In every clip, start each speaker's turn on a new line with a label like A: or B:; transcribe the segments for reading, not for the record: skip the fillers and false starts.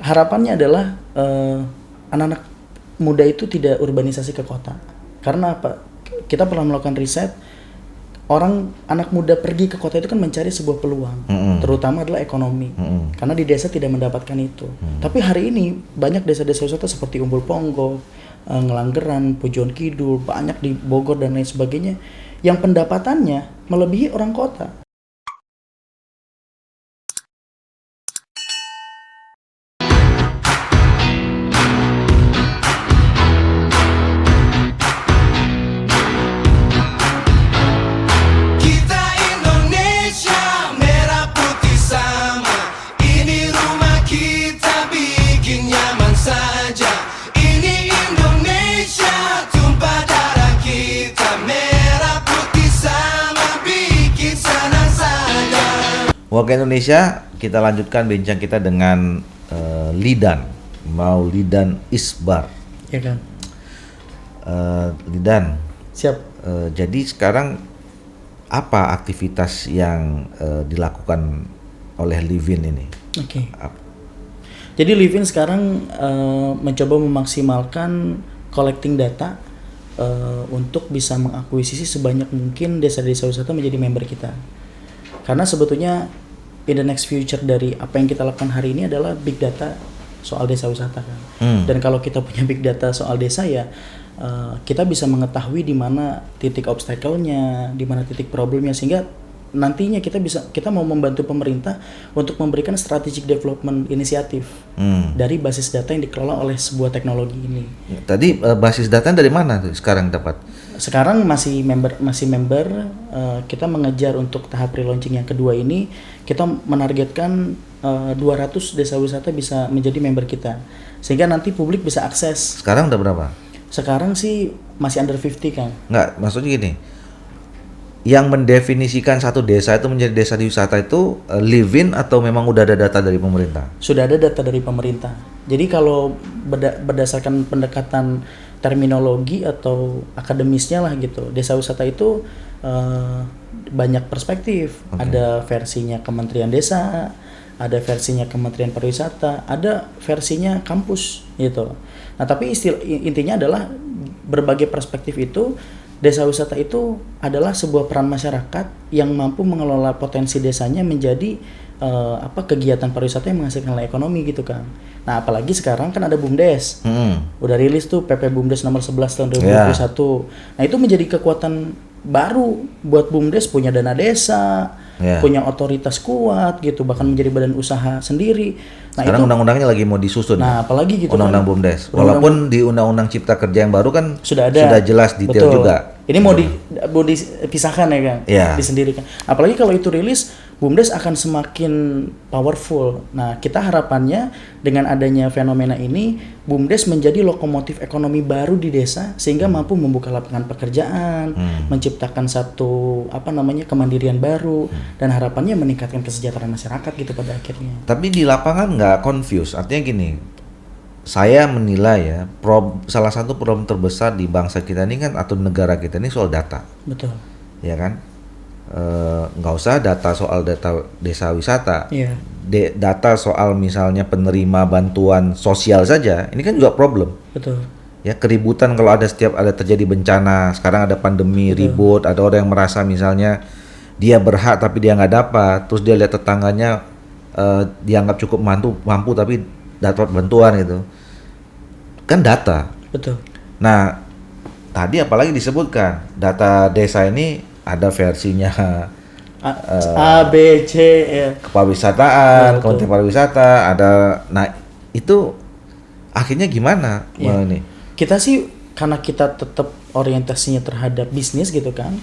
A: harapannya adalah anak-anak muda itu tidak urbanisasi ke kota. Karena apa? Kita pernah melakukan riset, anak muda pergi ke kota itu kan mencari sebuah peluang, terutama adalah ekonomi. Karena di desa tidak mendapatkan itu. Tapi hari ini banyak desa-desa wisata seperti Umbul Ponggok, Ngelanggeran, Pujon Kidul, banyak di Bogor dan lain sebagainya, yang pendapatannya melebihi orang kota.
B: Kita Indonesia merah putih sama. Ini rumah kita bikin nyaman saja. Ini Indonesia tumpah darah kita. Merah putih sama bikin senang saja.
C: Warga Indonesia, kita lanjutkan bincang kita dengan Lidan Maulidan Isbar.
A: Ya kan?
C: Lidan,
A: Siap.
C: jadi sekarang apa aktivitas yang dilakukan oleh Livin ini?
A: Oke. Jadi Livin sekarang mencoba memaksimalkan collecting data untuk bisa mengakuisisi sebanyak mungkin desa-desa wisata menjadi member kita. Karena sebetulnya in the next future dari apa yang kita lakukan hari ini adalah big data soal desa wisata kan. Dan kalau kita punya big data soal desa ya kita bisa mengetahui di mana titik obstacle-nya, di mana titik problemnya, sehingga nantinya kita mau membantu pemerintah untuk memberikan strategic development inisiatif dari basis data yang dikelola oleh sebuah teknologi ini.
C: Tadi basis data dari mana tuh sekarang dapat?
A: Sekarang masih member kita mengejar untuk tahap relaunching yang kedua ini, kita menargetkan 200 desa wisata bisa menjadi member kita, sehingga nanti publik bisa akses.
C: Sekarang udah berapa?
A: Sekarang sih masih under 50 kan.
C: Enggak, maksudnya gini, yang mendefinisikan satu desa itu menjadi desa wisata itu Livin atau memang udah ada data dari pemerintah?
A: Sudah ada data dari pemerintah. Jadi kalau berdasarkan pendekatan terminologi atau akademisnya lah gitu, desa wisata itu banyak perspektif. Ada versinya Kementerian Desa, ada versinya Kementerian Pariwisata, ada versinya kampus gitu. Nah tapi intinya adalah berbagai perspektif itu, desa wisata itu adalah sebuah peran masyarakat yang mampu mengelola potensi desanya menjadi kegiatan pariwisata yang menghasilkan nilai ekonomi gitu kan. Nah apalagi sekarang kan ada BUMDes, udah rilis tuh PP BUMDes nomor 11 tahun 2021. Nah itu menjadi kekuatan baru buat BUMDes, punya dana desa, punya otoritas kuat gitu, bahkan menjadi badan usaha sendiri. Nah
C: sekarang
A: itu
C: undang-undangnya lagi mau disusun.
A: Nah apalagi gitu
C: undang-undang
A: kan,
C: BUMDes. Walaupun di undang-undang Cipta Kerja yang baru kan
A: sudah ada,
C: sudah jelas detail
A: betul.
C: juga.
A: Ini mau dipisahkan ya kan, disendirikan. Apalagi kalau itu rilis, BUMDes akan semakin powerful. Nah kita harapannya dengan adanya fenomena ini, BUMDes menjadi lokomotif ekonomi baru di desa, sehingga mampu membuka lapangan pekerjaan, menciptakan satu kemandirian baru, dan harapannya meningkatkan kesejahteraan masyarakat gitu pada akhirnya.
C: Tapi di lapangan nggak confuse, artinya gini, saya menilai ya, salah satu problem terbesar di bangsa kita ini kan atau negara kita ini soal data.
A: Betul.
C: Ya kan, nggak usah data soal data desa wisata, data soal misalnya penerima bantuan sosial saja, ini kan juga problem.
A: Betul.
C: Ya keributan kalau setiap ada terjadi bencana, sekarang ada pandemi, ribut, ada orang yang merasa misalnya dia berhak tapi dia nggak dapat, terus dia lihat tetangganya dianggap cukup mampu tapi dapat bantuan gitu, kan data.
A: Betul.
C: Nah tadi apalagi disebutkan data desa ini ada versinya
A: A, B, C, ya.
C: Kepariwisataan, Kementerian Pariwisata ada. Nah itu akhirnya gimana ini?
A: Kita sih karena kita tetap orientasinya terhadap bisnis gitu kan,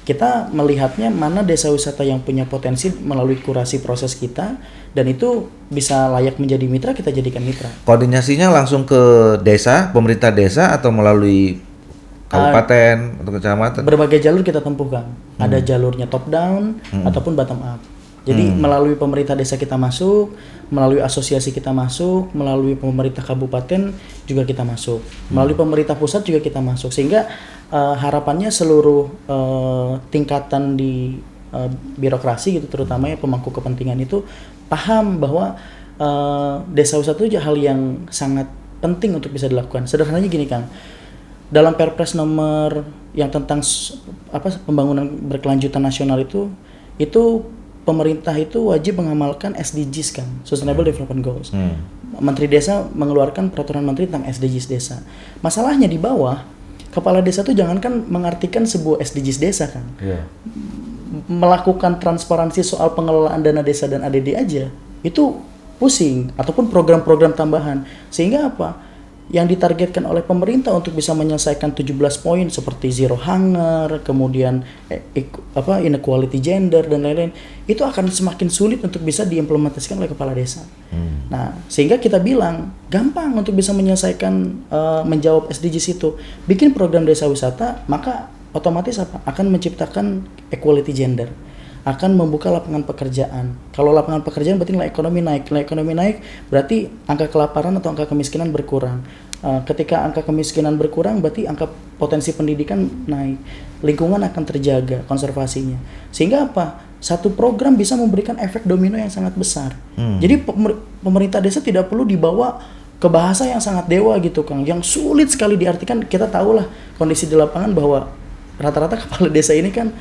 A: kita melihatnya mana desa wisata yang punya potensi melalui kurasi proses kita, dan itu bisa layak menjadi mitra, kita jadikan mitra.
C: Koordinasinya langsung ke desa, pemerintah desa, atau melalui kabupaten atau kecamatan?
A: Berbagai jalur kita tempuhkan. Ada jalurnya top down ataupun bottom up. Jadi melalui pemerintah desa kita masuk, melalui asosiasi kita masuk, melalui pemerintah kabupaten juga kita masuk, melalui pemerintah pusat juga kita masuk, sehingga harapannya seluruh tingkatan di birokrasi gitu, terutama ya pemangku kepentingan itu paham bahwa desa wisata itu hal yang sangat penting untuk bisa dilakukan. Sederhananya gini Kang, dalam Perpres nomor yang tentang pembangunan berkelanjutan nasional itu pemerintah itu wajib mengamalkan SDGs kan, Sustainable Development Goals. Menteri Desa mengeluarkan peraturan menteri tentang SDGs desa. Masalahnya di bawah, kepala desa tuh jangankan mengartikan sebuah SDGs desa kan. Melakukan transparansi soal pengelolaan dana desa dan ADD aja itu pusing, ataupun program-program tambahan. Sehingga apa? Yang ditargetkan oleh pemerintah untuk bisa menyelesaikan 17 poin seperti zero hunger, kemudian inequality gender dan lain-lain, itu akan semakin sulit untuk bisa diimplementasikan oleh kepala desa. Nah, sehingga kita bilang gampang untuk bisa menyelesaikan menjawab SDGs itu. Bikin program desa wisata, maka otomatis akan menciptakan equality gender, akan membuka lapangan pekerjaan. Kalau lapangan pekerjaan berarti nilai ekonomi naik. Nilai ekonomi naik berarti angka kelaparan atau angka kemiskinan berkurang. Ketika angka kemiskinan berkurang berarti angka potensi pendidikan naik. Lingkungan akan terjaga konservasinya. Sehingga apa? Satu program bisa memberikan efek domino yang sangat besar. Jadi pemerintah desa tidak perlu dibawa ke bahasa yang sangat dewa gitu Kang, yang sulit sekali diartikan. Kita tahulah kondisi di lapangan bahwa rata-rata kepala desa ini kan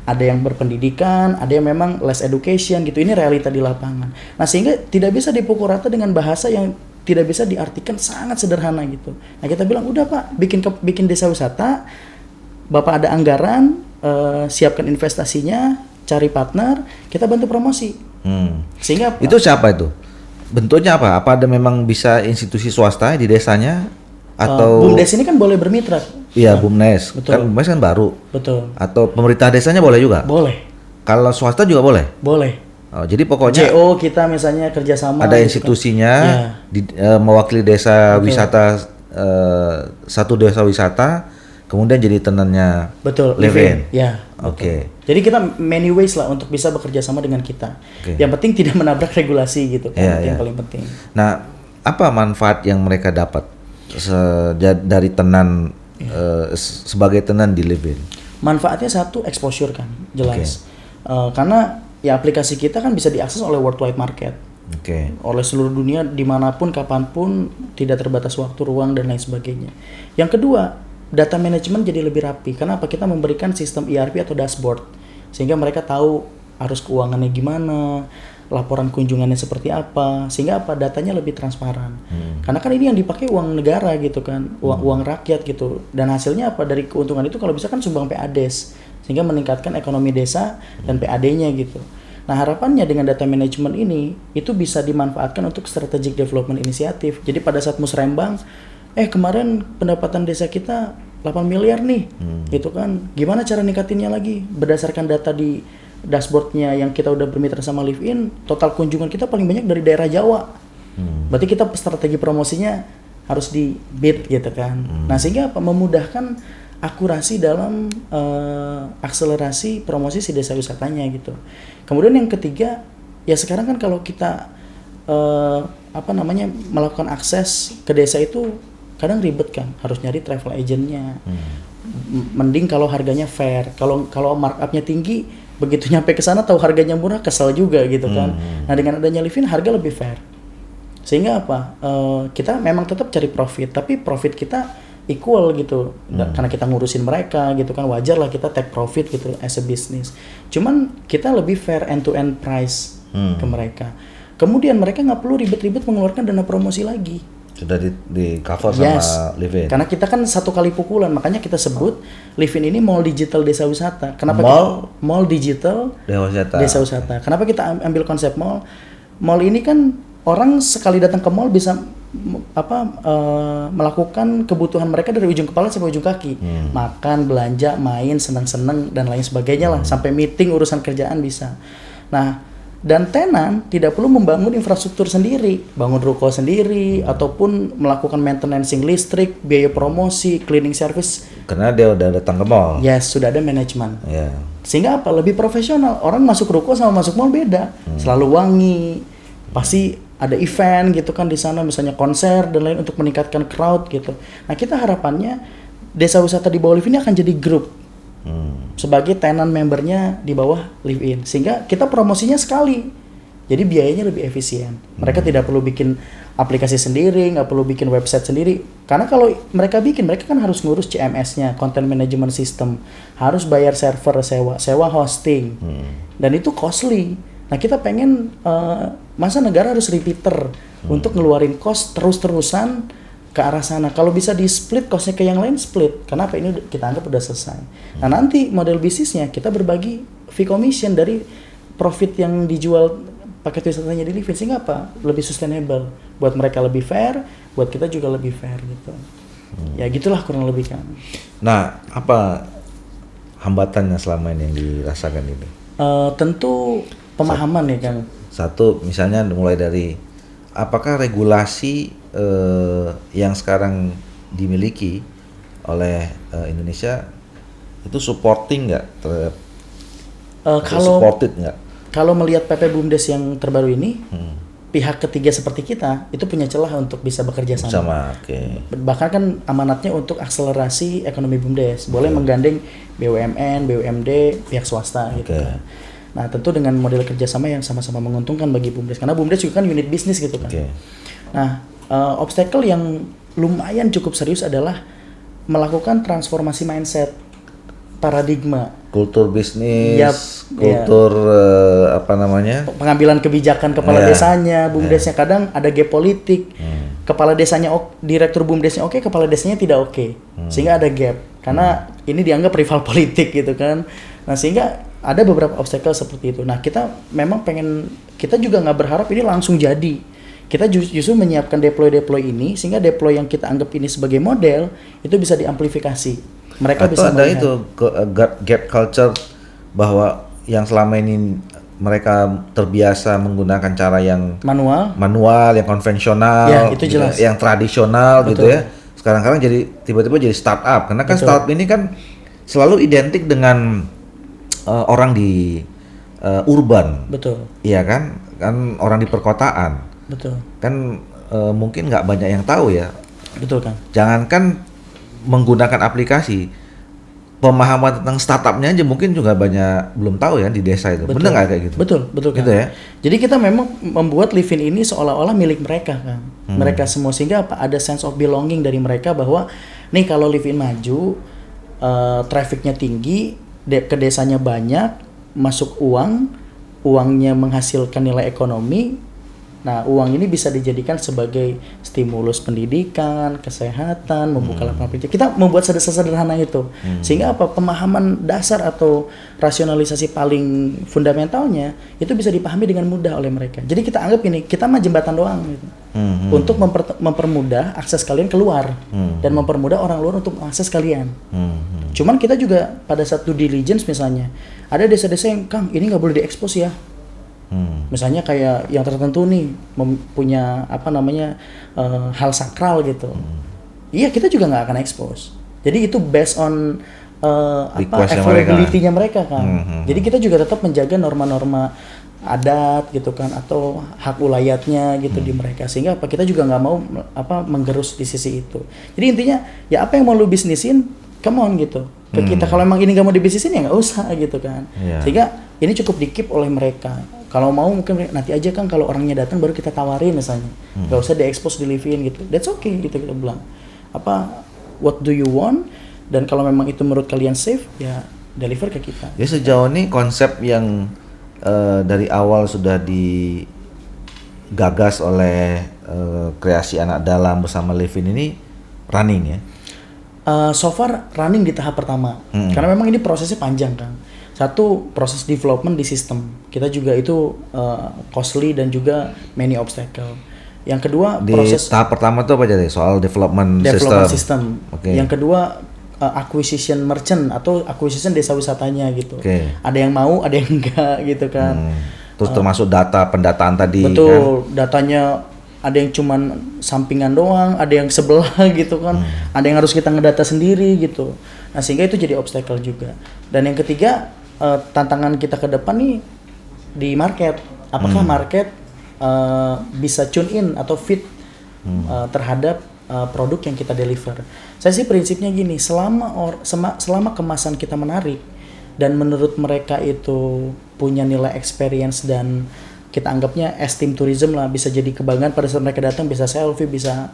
A: ada yang berpendidikan, ada yang memang less education gitu. Ini realita di lapangan. Nah, sehingga tidak bisa dipukul rata dengan bahasa yang tidak bisa diartikan sangat sederhana gitu. Nah, kita bilang udah Pak, bikin desa wisata, Bapak ada anggaran, siapkan investasinya, cari partner, kita bantu promosi. Sehingga
C: itu siapa itu? Bentuknya apa? Apa ada memang bisa institusi swasta di desanya atau
A: BUMDes ini kan boleh bermitra.
C: Iya, BUMDes.
A: Betul.
C: Kan BUMDes kan baru.
A: Betul.
C: Atau pemerintah desanya boleh juga?
A: Boleh.
C: Kalau swasta juga boleh?
A: Boleh.
C: Oh, jadi pokoknya
A: JO kita misalnya kerjasama.
C: ada
A: gitu
C: institusinya
A: kan.
C: mewakili desa
A: Betul.
C: wisata, satu desa wisata, kemudian jadi tenannya
A: Betul.
C: live-in.
A: Ya.
C: Oke.
A: Jadi kita many ways lah untuk bisa bekerja sama dengan kita. Yang penting tidak menabrak regulasi gitu kan, yang paling penting.
C: Nah, apa manfaat yang mereka dapat dari tenan sebagai tenan di live-in?
A: Manfaatnya satu, exposure kan, jelas. Karena ya aplikasi kita kan bisa diakses oleh worldwide market. Oleh seluruh dunia, dimanapun, kapanpun, tidak terbatas waktu, ruang, dan lain sebagainya. Yang kedua, data management jadi lebih rapi. Kenapa? Kita memberikan sistem ERP atau dashboard, sehingga mereka tahu arus keuangannya gimana, laporan kunjungannya seperti apa, sehingga apa, datanya lebih transparan. Karena kan ini yang dipakai uang negara gitu kan, uang rakyat gitu. Dan hasilnya apa, dari keuntungan itu kalau bisa kan sumbang PADes, sehingga meningkatkan ekonomi desa dan PAD-nya gitu. Nah, harapannya dengan data management ini itu bisa dimanfaatkan untuk strategic development inisiatif. Jadi pada saat musrembang, kemarin pendapatan desa kita 8 miliar nih, gitu kan. Gimana cara ningkatinnya lagi? Berdasarkan data di dashboardnya yang kita udah bermitra sama Live-in, total kunjungan kita paling banyak dari daerah Jawa. Berarti kita strategi promosinya harus di beat gitu kan. Nah, sehingga apa? Memudahkan akurasi dalam akselerasi promosi si desa wisatanya gitu. Kemudian yang ketiga, ya sekarang kan kalau kita melakukan akses ke desa itu kadang ribet kan, harus nyari travel agentnya. Mending kalau harganya fair. Kalau markupnya tinggi, begitu nyampe ke sana tahu harganya murah, kesel juga gitu kan. Nah, dengan adanya Live-in harga lebih fair. Sehingga apa? Kita memang tetap cari profit, tapi profit kita equal gitu. Karena kita ngurusin mereka gitu kan, wajar lah kita take profit gitu as a business. Cuman kita lebih fair end to end price ke mereka. Kemudian mereka nggak perlu ribet-ribet mengeluarkan dana promosi lagi.
C: Sudah di cover sama Live-in.
A: Karena kita kan satu kali pukulan, makanya kita sebut Live-in ini mall digital desa wisata. Kenapa? Mall digital desa wisata. Kenapa kita ambil konsep mall? Mall ini kan orang sekali datang ke mall bisa melakukan kebutuhan mereka dari ujung kepala sampai ujung kaki. Makan, belanja, main, senang-senang dan lain sebagainya lah, sampai meeting, urusan kerjaan bisa. Nah, dan tenan tidak perlu membangun infrastruktur sendiri, bangun ruko sendiri, ataupun melakukan maintenancing listrik, biaya promosi, cleaning service.
C: Karena dia udah datang ke mall.
A: Yes, sudah ada manajemen.
C: Yeah.
A: Sehingga apa? Lebih profesional. Orang masuk ruko sama masuk mall beda. Selalu wangi. Pasti ada event gitu kan di sana, misalnya konser dan lain untuk meningkatkan crowd gitu. Nah, kita harapannya desa wisata di bawah Live-in ini akan jadi grup. Sebagai tenan membernya di bawah Live-in, sehingga kita promosinya sekali Jadi biayanya lebih efisien. Mereka tidak perlu bikin aplikasi sendiri, nggak perlu bikin website sendiri. Karena kalau mereka bikin, mereka kan harus ngurus CMS-nya, content management system, harus bayar server, sewa hosting, dan itu costly. Nah kita pengen masa negara harus repeater untuk ngeluarin cost terus-terusan ke arah sana. Kalau bisa di split costnya ke yang lain, split. Karena apa, ini kita anggap udah selesai. Nah nanti model bisnisnya kita berbagi fee commission dari profit yang dijual paket wisatanya di Livin, sehingga apa? Lebih sustainable. Buat mereka lebih fair, buat kita juga lebih fair gitu. Ya gitulah kurang lebih kan.
C: Nah, apa hambatannya selama ini yang dirasakan ini?
A: Tentu pemahaman ya Kang.
C: Satu, misalnya mulai dari apakah regulasi yang sekarang dimiliki oleh Indonesia itu supporting nggak terhadap supported nggak?
A: Kalau melihat PP BUMDes yang terbaru ini, pihak ketiga seperti kita itu punya celah untuk bisa bekerja sama. Bahkan kan amanatnya untuk akselerasi ekonomi BUMDes, boleh menggandeng BUMN, BUMD, pihak swasta gitu kan. Nah tentu dengan model kerjasama yang sama-sama menguntungkan bagi BUMDes, karena BUMDes juga kan unit bisnis gitu kan. Nah obstacle yang lumayan cukup serius adalah melakukan transformasi mindset, paradigma,
C: kultur bisnis, kultur
A: pengambilan kebijakan kepala desanya, BUMDesnya kadang ada gap politik, kepala desanya direktur BUMDesnya oke, kepala desanya tidak oke, sehingga ada gap karena ini dianggap rival politik gitu kan. Nah sehingga ada beberapa obstacle seperti itu. Nah kita memang kita juga nggak berharap ini langsung jadi. Kita justru menyiapkan deploy ini sehingga deploy yang kita anggap ini sebagai model itu bisa diamplifikasi. Mereka
C: atau
A: bisa
C: ada
A: melihat.
C: itu gap culture bahwa yang selama ini mereka terbiasa menggunakan cara yang manual yang konvensional,
A: ya, itu jelas.
C: Yang tradisional.
A: Betul.
C: Gitu ya. Sekarang jadi tiba-tiba jadi startup karena kan startup ini kan selalu identik dengan orang di urban.
A: Betul.
C: Iya kan orang di perkotaan.
A: Betul.
C: Kan mungkin nggak banyak yang tahu ya.
A: Betul kan.
C: Jangankan menggunakan aplikasi, pemahaman tentang startupnya aja mungkin juga banyak belum tahu ya di desa itu. Benar nggak kayak gitu?
A: Betul
C: gitu
A: kan.
C: Ya.
A: Jadi kita memang membuat Livin ini seolah-olah milik mereka kan. Mereka semua, sehingga apa? Ada sense of belonging dari mereka bahwa nih kalau Livin maju, trafficnya tinggi, ke desanya banyak, masuk uangnya menghasilkan nilai ekonomi. Nah, uang ini bisa dijadikan sebagai stimulus pendidikan, kesehatan, membuka lapangan kerja. Kita membuat sederhana itu. Sehingga apa? Pemahaman dasar atau rasionalisasi paling fundamentalnya itu bisa dipahami dengan mudah oleh mereka. Jadi kita anggap ini, kita mah jembatan doang gitu. Untuk mempermudah akses kalian keluar dan mempermudah orang luar untuk mengakses kalian. Cuman kita juga pada saat due diligence misalnya, ada desa-desa yang, Kang, ini nggak boleh diekspos ya. Misalnya kayak yang tertentu nih punya hal sakral gitu. Iya, kita juga nggak akan expose. Jadi itu based on availability-nya mereka kan. Jadi kita juga tetap menjaga norma-norma adat gitu kan, atau hak wilayahnya gitu di mereka, sehingga kita juga nggak mau menggerus di sisi itu. Jadi intinya ya apa yang mau lu bisnisin, come on gitu ke kita. Kalau emang ini nggak mau dibisnisin ya nggak usah gitu kan. Sehingga ini cukup di-keep oleh mereka. Kalau mau mungkin nanti aja kan kalau orangnya datang baru kita tawarin misalnya. Gak usah di-expose di Livin gitu. That's okay gitu kita bilang. What do you want? Dan kalau memang itu menurut kalian safe, ya deliver ke kita.
C: Ya sejauh ini konsep yang dari awal sudah digagas oleh kreasi anak dalam bersama Livin ini running ya?
A: So far running di tahap pertama. Karena memang ini prosesnya panjang kan. Satu, proses development di sistem. Kita juga itu costly dan juga many obstacle. Yang kedua, proses
C: tahap pertama itu apa jadi? Soal development
A: system. Okay. Yang kedua, acquisition merchant atau acquisition desa wisatanya gitu. Ada yang mau, ada yang enggak gitu kan.
C: Terus termasuk pendataan tadi.
A: Betul, kan? Datanya ada yang cuman sampingan doang, ada yang sebelah gitu kan. Ada yang harus kita ngedata sendiri gitu. Nah, sehingga itu jadi obstacle juga. Dan yang ketiga, tantangan kita ke depan nih di market. Apakah market bisa tune in atau fit terhadap produk yang kita deliver. Saya sih prinsipnya gini, selama kemasan kita menarik dan menurut mereka itu punya nilai experience dan kita anggapnya esteem tourism lah, bisa jadi kebanggaan pada saat mereka datang, bisa selfie, bisa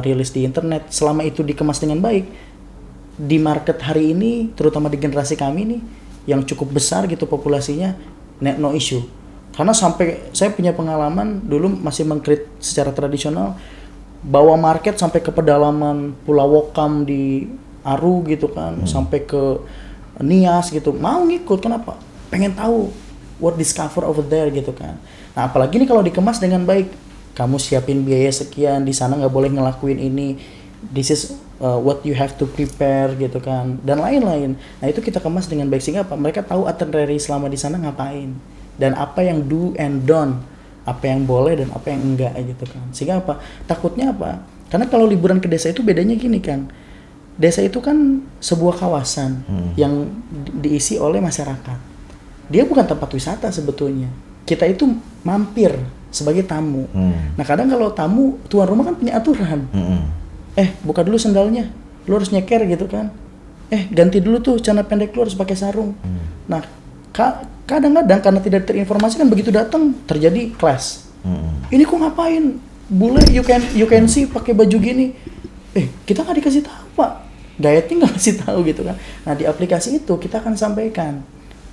A: rilis di internet. Selama itu dikemas dengan baik, di market hari ini, terutama di generasi kami nih yang cukup besar gitu populasinya, no issue. Karena sampai saya punya pengalaman dulu masih mengkrit secara tradisional, bawa market sampai ke pedalaman Pulau Wokam di Aru gitu kan, sampai ke Nias gitu, mau ngikut. Kenapa? Pengen tahu what discover over there gitu kan. Nah apalagi nih kalau dikemas dengan baik, kamu siapin biaya sekian, di sana nggak boleh ngelakuin ini, this is what you have to prepare gitu kan, dan lain-lain. Nah itu kita kemas dengan baik sehingga apa? Mereka tahu itinerary selama di sana ngapain, dan apa yang do and don't, apa yang boleh dan apa yang enggak gitu kan. Sehingga apa? Takutnya apa? Karena kalau liburan ke desa itu bedanya gini kan, desa itu kan sebuah kawasan yang diisi oleh masyarakat. Dia bukan tempat wisata sebetulnya. Kita itu mampir sebagai tamu. Nah kadang kalau tamu, tuan rumah kan punya aturan. Buka dulu sendalnya, lu harus nyeker gitu kan. Ganti dulu tuh celana pendek, lu harus pakai sarung. Nah kadang-kadang karena tidak terinformasikan, begitu datang terjadi clash. Ini kok ngapain? Bule you can see pakai baju gini. Kita nggak dikasih tahu pak. Gayeting nggak kasih tahu gitu kan. Nah di aplikasi itu kita akan sampaikan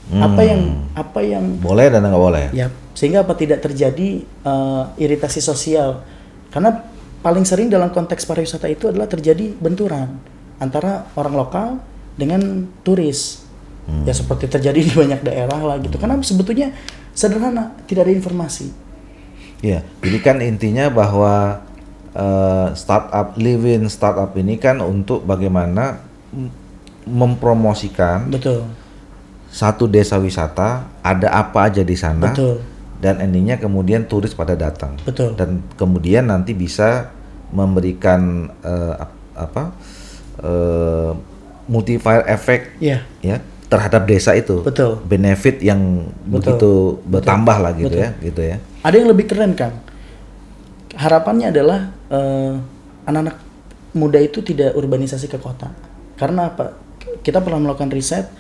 A: apa yang
C: boleh dan nggak boleh.
A: Ya, sehingga apa tidak terjadi iritasi sosial. Karena paling sering dalam konteks pariwisata itu adalah terjadi benturan antara orang lokal dengan turis. Ya seperti terjadi di banyak daerah lah gitu. Karena sebetulnya sederhana, tidak ada informasi.
C: Ya, jadi kan intinya bahwa startup ini kan untuk bagaimana mempromosikan
A: Betul.
C: satu desa wisata, ada apa aja di sana.
A: Betul.
C: Dan endingnya kemudian turis pada datang.
A: Betul.
C: Dan kemudian nanti bisa memberikan multiplier effect
A: ya
C: terhadap desa itu.
A: Betul.
C: Benefit yang begitu bertambah lah gitu ya, gitu ya.
A: Ada yang lebih keren kan? Harapannya adalah anak-anak muda itu tidak urbanisasi ke kota. Karena apa? Kita pernah melakukan riset,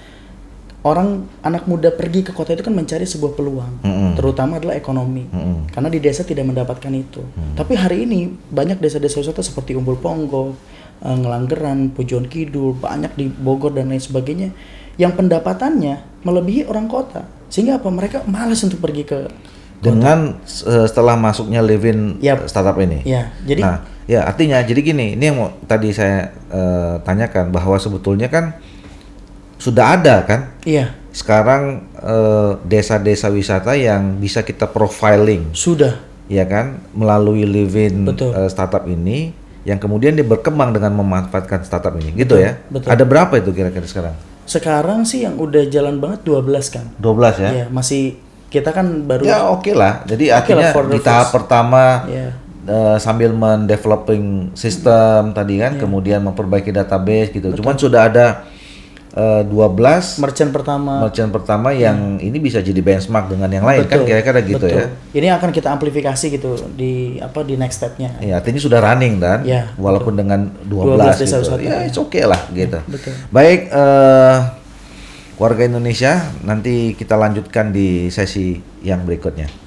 A: anak muda pergi ke kota itu kan mencari sebuah peluang, terutama adalah ekonomi, karena di desa tidak mendapatkan itu. Tapi hari ini banyak desa-desa wisata seperti Umbul Ponggok, Ngelanggeran, Pujon Kidul, banyak di Bogor dan lain sebagainya, yang pendapatannya melebihi orang kota, sehingga apa? Mereka malas untuk pergi ke
C: dengan setelah masuknya Livin startup ini.
A: Ya, jadi
C: artinya jadi gini, ini yang mau tadi saya tanyakan, bahwa sebetulnya kan sudah ada kan?
A: Iya.
C: Sekarang desa-desa wisata yang bisa kita profiling.
A: Sudah.
C: Ya kan? Melalui Livin startup ini, yang kemudian dia berkembang dengan memanfaatkan startup ini. Gitu ya?
A: Betul.
C: Ada berapa itu kira-kira sekarang?
A: Sekarang sih yang udah jalan banget 12 kan.
C: 12 ya?
A: Iya, masih kita kan baru.
C: Ya oke lah. Jadi artinya di tahap pertama sambil mendeveloping sistem tadi kan, kemudian memperbaiki database gitu. Cuman sudah ada 12 merchant pertama yang ini bisa jadi benchmark dengan yang lain. Kan kira-kira gitu. Ya.
A: Ini akan kita amplifikasi gitu di next stepnya.
C: Ya, artinya sudah running dan walaupun dengan 12 gitu. Ya, it's okay lah gitu. Baik, warga Indonesia, nanti kita lanjutkan di sesi yang berikutnya.